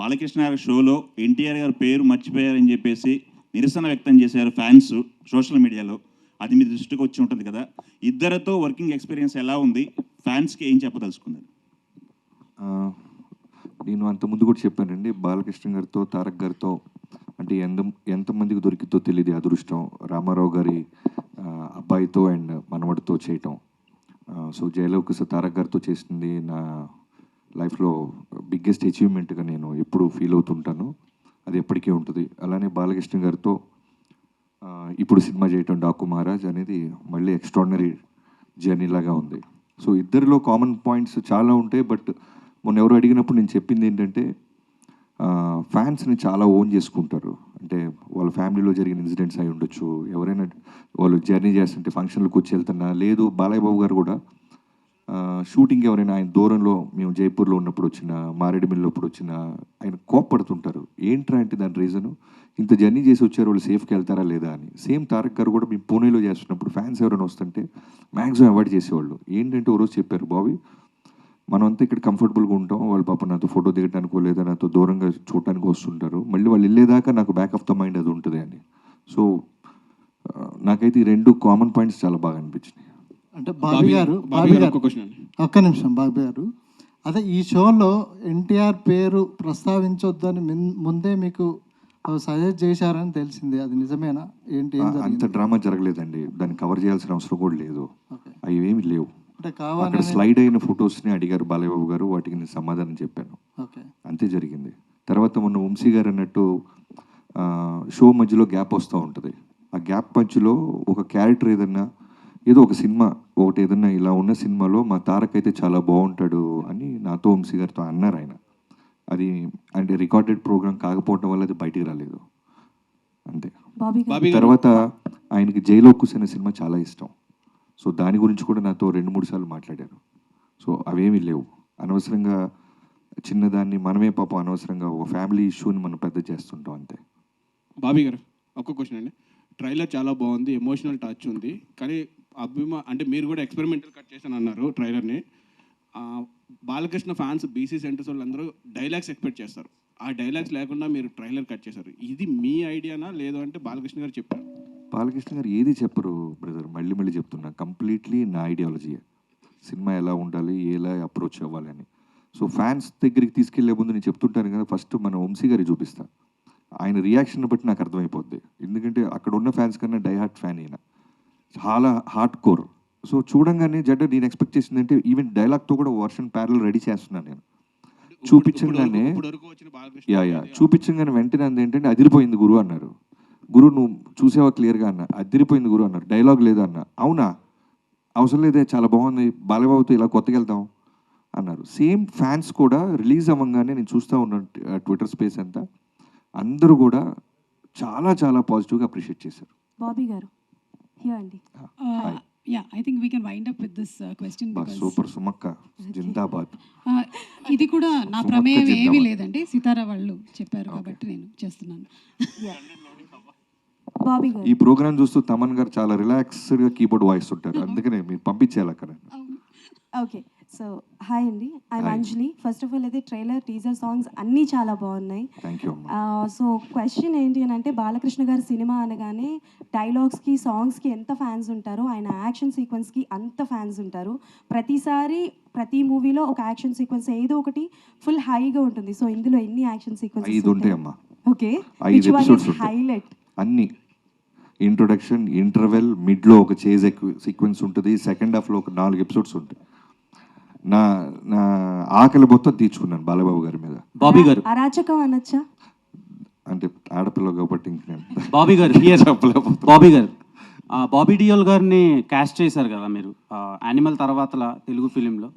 బాలకృష్ణ గారి షోలో ఎన్టీఆర్ గారి పేరు మర్చిపోయారని చెప్పేసి నిరసన వ్యక్తం చేశారు ఫ్యాన్స్ సోషల్ మీడియాలో. అది మీ దృష్టికి వచ్చి ఉంటుంది కదా, ఇద్దరితో వర్కింగ్ ఎక్స్పీరియన్స్ ఎలా ఉంది, ఫ్యాన్స్కి ఏం చెప్పదలుచుకున్నారు? నేను అంతకుముందు కూడా చెప్పానండి, బాలకృష్ణ గారితో తారక్ గారితో అంటే ఎంతమందికి దొరికిద్దో తెలియదు అదృష్టం. రామారావు గారి అబ్బాయితో అండ్ మనవడితో చేయటం. సో జయలవకుశ తారక్ గారితో చేసింది నా లైఫ్లో బిగ్గెస్ట్ అచీవ్మెంట్గా నేను ఎప్పుడు ఫీల్ అవుతుంటాను. అది ఎప్పటికీ ఉంటుంది. అలానే బాలకృష్ణ గారితో ఇప్పుడు సినిమా చేయటం డాకు మహారాజ్ అనేది మళ్ళీ ఎక్స్ట్రాడినరీ జర్నీ లాగా ఉంది. సో ఇద్దరిలో కామన్ పాయింట్స్ చాలా ఉంటాయి. బట్ మొన్న ఎవరు అడిగినప్పుడు నేను చెప్పింది ఏంటంటే, ఫ్యాన్స్ని చాలా ఓన్ చేసుకుంటారు. అంటే వాళ్ళ ఫ్యామిలీలో జరిగిన ఇన్సిడెంట్స్ అయి ఉండొచ్చు, ఎవరైనా వాళ్ళు జర్నీ చేస్తుంటే ఫంక్షన్లకు వచ్చి వెళ్తున్నా, లేదు బాలయ్య బాబు గారు కూడా షూటింగ్ ఎవరైనా ఆయన దూరంలో మేము జైపూర్లో ఉన్నప్పుడు వచ్చిన, మారేడుమిల్లిలో ఇప్పుడు వచ్చిన ఆయన కోప్పడుతుంటారు. ఏంట్రా అంటే దాని రీజను, ఇంత జర్నీ చేసి వచ్చారు వాళ్ళు సేఫ్కి వెళ్తారా లేదా అని. సేమ్ తారక్ గారు కూడా మేము పూణేలో చేస్తున్నప్పుడు ఫ్యాన్స్ ఎవరైనా వస్తుంటే మ్యాక్సిమం అవాయిడ్ చేసేవాళ్ళు. ఏంటంటే ఓ రోజు చెప్పారు, బాబీ మనం అంతా ఇక్కడ కంఫర్టబుల్గా ఉంటాం, వాళ్ళు పాప నాతో ఫోటో దిగడానికో లేదా నాతో దూరంగా చూడటానికి వస్తుంటారు, మళ్ళీ వాళ్ళు వెళ్ళేదాకా నాకు బ్యాక్ ఆఫ్ ద మైండ్ అది ఉంటుంది అని. సో నాకైతే ఈ రెండు కామన్ పాయింట్స్ చాలా బాగా అనిపించినాయి. అంటే బాబీ గారు ఒక్క నిమిషం, బాబీ గారు అదే ఈ షోలో ఎన్టీఆర్ పేరు ప్రస్తావించొద్దని ముందే మీకు సజెస్ట్ చేశారని తెలిసింది, అది నిజమేనా? ఏంటి? అంత డ్రామా జరగలేదండి, దాన్ని కవర్ చేయాల్సిన అవసరం కూడా లేదు. అవి ఏమి లేవు. అంటే అక్కడ స్లైడ్ అయిన ఫొటోస్ని అడిగారు బాలయ్యబాబు గారు, వాటికి నేను సమాధానం చెప్పాను. అంతే జరిగింది. తర్వాత మొన్న వంశీ గారు అన్నట్టు షో మధ్యలో గ్యాప్ వస్తూ ఉంటుంది. ఆ గ్యాప్ మధ్యలో ఒక క్యారెక్టర్ ఏదో ఒక సినిమా ఒకటి ఏదన్నా ఇలా ఉన్న సినిమాలో మా తారక్ అయితే చాలా బాగుంటాడు అని నాతో వంశీ గారితో అన్నారు ఆయన. అది అంటే రికార్డెడ్ ప్రోగ్రామ్ కాకపోవడం వల్ల అది బయటికి రాలేదు అంతే. తర్వాత ఆయనకి జైలవకుశ అనే సినిమా చాలా ఇష్టం. సో దాని గురించి కూడా నాతో 2-3 సార్లు మాట్లాడారు. సో అవేమీ లేవు. అనవసరంగా చిన్నదాన్ని మనమే పాపం అనవసరంగా ఒక ఫ్యామిలీ ఇష్యూని మనం పెద్ద చేస్తుంటాం అంతే. బాబీ గారు ఒక్క క్వశ్చన్ అండి. ట్రైలర్ చాలా బాగుంది, ఎమోషనల్ టచ్ ఉంది, కానీ అంటే మీరు కూడా ఎక్స్పెరిమెంటల్ కట్ చేశాను అన్నారు ట్రైలర్ని. బాలకృష్ణ ఫ్యాన్స్ బీసీ సెంటర్స్ వాళ్ళందరూ డైలాగ్స్ ఎక్స్పెక్ట్ చేస్తారు. ఆ డైలాగ్స్ లేకుండా మీరు ట్రైలర్ కట్ చేశారు. ఇది మీ ఐడియానా లేదు అంటే బాలకృష్ణ గారు చెప్పారు? బాలకృష్ణ గారు ఏది చెప్పరు బ్రదర్, మళ్ళీ చెప్తున్నా, కంప్లీట్లీ నా ఐడియాలజీయే. సినిమా ఎలా ఉండాలి, ఎలా అప్రోచ్ అవ్వాలని. సో ఫ్యాన్స్ దగ్గరికి తీసుకెళ్లే ముందు నేను చెప్తుంటాను కదా, ఫస్ట్ మన వంశీ గారికి చూపిస్తాను. ఆయన రియాక్షన్ బట్టి నాకు అర్థమైపోద్ది. ఎందుకంటే అక్కడ ఉన్న ఫ్యాన్స్ కన్నా డైహార్ట్ ఫ్యాన్ అయినా చాలా హార్డ్ కోర్. సో చూడంగానే నేను ఎక్స్పెక్ట్ చేసిందంటే ఈవెన్ డైలాగ్తో కూడా వర్షన్ ప్యారల్ రెడీ చేస్తున్నాను నేను. చూపించగానే వెంటనే ఏంటంటే అదిరిపోయింది గురు అన్నారు. గురు నువ్వు చూసేవా క్లియర్గా అన్న, అదిరిపోయింది గురు అన్నారు. డైలాగ్ లేదా అన్న, అవునా అవసరం లేదే చాలా బాగుంది, బాలయ్యబాబుతో ఇలా కొత్తగా వెళ్దాం అన్నారు. సేమ్ ఫ్యాన్స్ కూడా రిలీజ్ అవ్వగానే నేను చూస్తూ ఉన్నాను ట్విట్టర్ స్పేస్ అంతా, అందరూ కూడా చాలా చాలా పాజిటివ్గా అప్రిషియేట్ చేశారు. బాబీ గారు అండి. I think we can wind up with this question because super Sumakka జిందాబాద్. ఇది కూడా నా ప్రమేయం ఏమీ లేదండి, సితారా వాళ్ళు చెప్పారు కాబట్టి నేను చేస్తున్నాను. బాబీ గారు ఈ ప్రోగ్రామ్ చూస్తూ తమన్ గారు చాలా రిలాక్స్డ్గా కీబోర్డ్ వాయిస్ ఉంటారు, అందుకనే మీరు పంపించేయాలి అక్కడ. ఓకే, సో హాయ్ అండి, I'm Anjali. First of all అయితే ట్రైలర్, టీజర్, సాంగ్స్ అన్నీ చాలా బాగున్నాయి. సో క్వశ్చన్ ఏంటి అని అంటే, బాలకృష్ణ గారి సినిమా అనగానే డైలాగ్స్కి, సాంగ్స్కి ఎంత ఫ్యాన్స్ ఉంటారో, ఆయన యాక్షన్ సీక్వెన్స్కి అంత ఫ్యాన్స్ ఉంటారు. ప్రతిసారి ప్రతి మూవీలో ఒక యాక్షన్ సీక్వెన్స్ ఏదో ఒకటి ఫుల్ హైగా ఉంటుంది. సో ఇందులో ఎన్ని యాక్షన్ సీక్వెన్సెస్ ఉంటాయమ్మా? Okay, which one is highlight? అన్ని ఇంట్రొడక్షన్, ఇంటర్వెల్, మిడ్లో ఒక చేజ్ సీక్వెన్స్ ఉంటుంది, సెకండ్ హాఫ్లో ఒక 4 ఎపిసోడ్స్ ఉంటాయి. నా ఆకలి మొత్తం తీర్చుకున్నాను బాలబాబు గారి మీద. బాబీ గారు అరాచకం అనొచ్చా? అంటే ఆడపిల్ల కాబట్టి బాబీ గారు బాబీ గారు బాబీ డియోల్ గారిని క్యాస్ట్ చేశారు కదా మీరు యానిమల్ తర్వాత తెలుగు ఫిలింలో.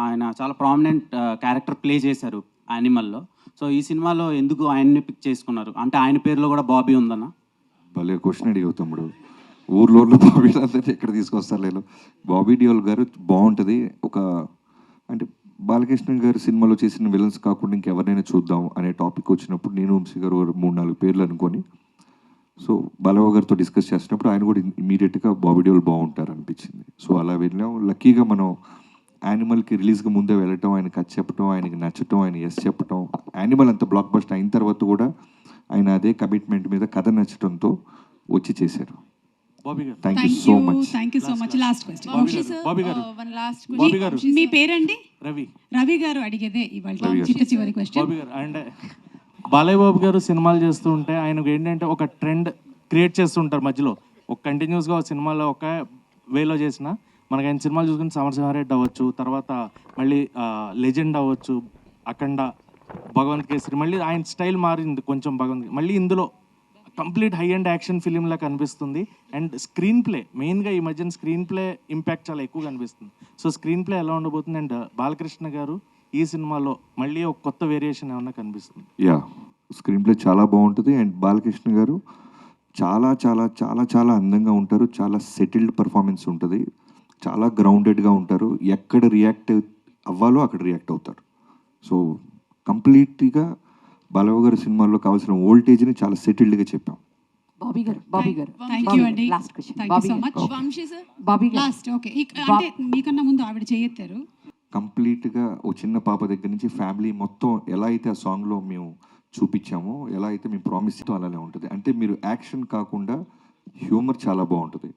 ఆయన చాలా ప్రామినెంట్ క్యారెక్టర్ ప్లే చేశారు యానిమల్లో. సో ఈ సినిమాలో ఎందుకు ఆయన్ని పిక్ చేసుకున్నారు? అంటే ఆయన పేరులో కూడా బాబీ ఉందన్న? భలే క్వశ్చన్ అడిగావు తమ్ముడు. ఊర్లో బాబీ అందరినీ ఎక్కడ తీసుకొస్తారు లేదు. బాబీ డియోల్ గారు బాగుంటుంది. ఒక అంటే బాలకృష్ణ గారి సినిమాలో చేసిన విలన్స్ కాకుండా ఇంకెవరినైనా చూద్దాం అనే టాపిక్ వచ్చినప్పుడు నేను వంశీ గారు 3-4 పేర్లు అనుకొని, సో బాలబాబు గారితో డిస్కస్ చేసినప్పుడు ఆయన కూడా ఇమీడియట్గా బాబీ డియోల్ బాగుంటారు అనిపించింది. సో అలా వెళ్ళాం. లక్కీగా మనం యానిమల్కి రిలీజ్కి ముందే వెళ్ళటం, ఆయన కథ చెప్పటం, ఆయనకి నచ్చటం, ఆయన ఎస్ చెప్పటం, యానిమల్ అంత బ్లాక్ బస్టర్ అయిన తర్వాత కూడా ఆయన అదే కమిట్మెంట్ మీద కథ నచ్చటంతో వచ్చి చేశారు. Thank you so much. Thank you so much. Last question Bobby గారు మీ పేరండి? రవి. రవి గారు అడిగేదే ఇవాళ చిట్ట చివరి క్వశ్చన్. బాబీ గారు అండ్ బాలయ్య బాబు గారు సినిమాలు చేస్తూ ఉంటే ఆయనకు ఏంటంటే ఒక ట్రెండ్ క్రియేట్ చేస్తుంటారు మధ్యలో. ఒక కంటిన్యూస్గా ఒక సినిమాలో ఒక వేలో చేసిన మనకి ఆయన సినిమాలు చూసుకుని సమరసింహారెడ్డి అవ్వచ్చు, తర్వాత మళ్ళీ లెజెండ్ అవ్వచ్చు, అఖండ, భగవంత్ కేసరి, మళ్ళీ ఆయన స్టైల్ మారింది కొంచెం భగవంత్. మళ్ళీ ఇందులో కంప్లీట్ హై అండ్ యాక్షన్ ఫిలింలా కనిపిస్తుంది. అండ్ స్క్రీన్ ప్లే మెయిన్గా ఈ మధ్యన స్క్రీన్ ప్లే ఇంపాక్ట్ చాలా ఎక్కువ కనిపిస్తుంది. సో స్క్రీన్ ప్లే ఎలా ఉండబోతుంది? అండ్ బాలకృష్ణ గారు ఈ సినిమాలో మళ్ళీ ఒక కొత్త వేరియేషన్ ఏమన్నా కనిపిస్తుంది? యా, స్క్రీన్ ప్లే చాలా బాగుంటుంది. అండ్ బాలకృష్ణ గారు చాలా చాలా చాలా చాలా అందంగా ఉంటారు. చాలా సెటిల్డ్ పర్ఫార్మెన్స్ ఉంటుంది. చాలా గ్రౌండెడ్గా ఉంటారు. ఎక్కడ రియాక్ట్ అవ్వాలో అక్కడ రియాక్ట్ అవుతారు. సో కంప్లీట్గా బాలయ్య గారి సినిమాల్లో కావాల్సిన వోల్టేజ్ని చాలా సెటిల్డ్గా చెప్పాం. బాబీ గారు థ్యాంక్ యూ అండి. Last question. Thank you so much. Vamsi sir Bobby గారు లాస్ట్ ఓకే. అంటే మీకన్నా ముందు ఆవిడ చేయెత్తారు. కంప్లీట్గా ఓ చిన్న పాప దగ్గర నుంచి ఫ్యామిలీ మొత్తం ఎలా అయితే ఆ సాంగ్లో మేము చూపించామో, ఎలా అయితే మేము ప్రామిస్ చేస్తామో అలానే ఉంటుంది. అంటే మీరు యాక్షన్ కాకుండా హ్యూమర్ చాలా బాగుంటుంది.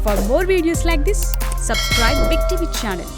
For more videos like this, subscribe Big TV channel.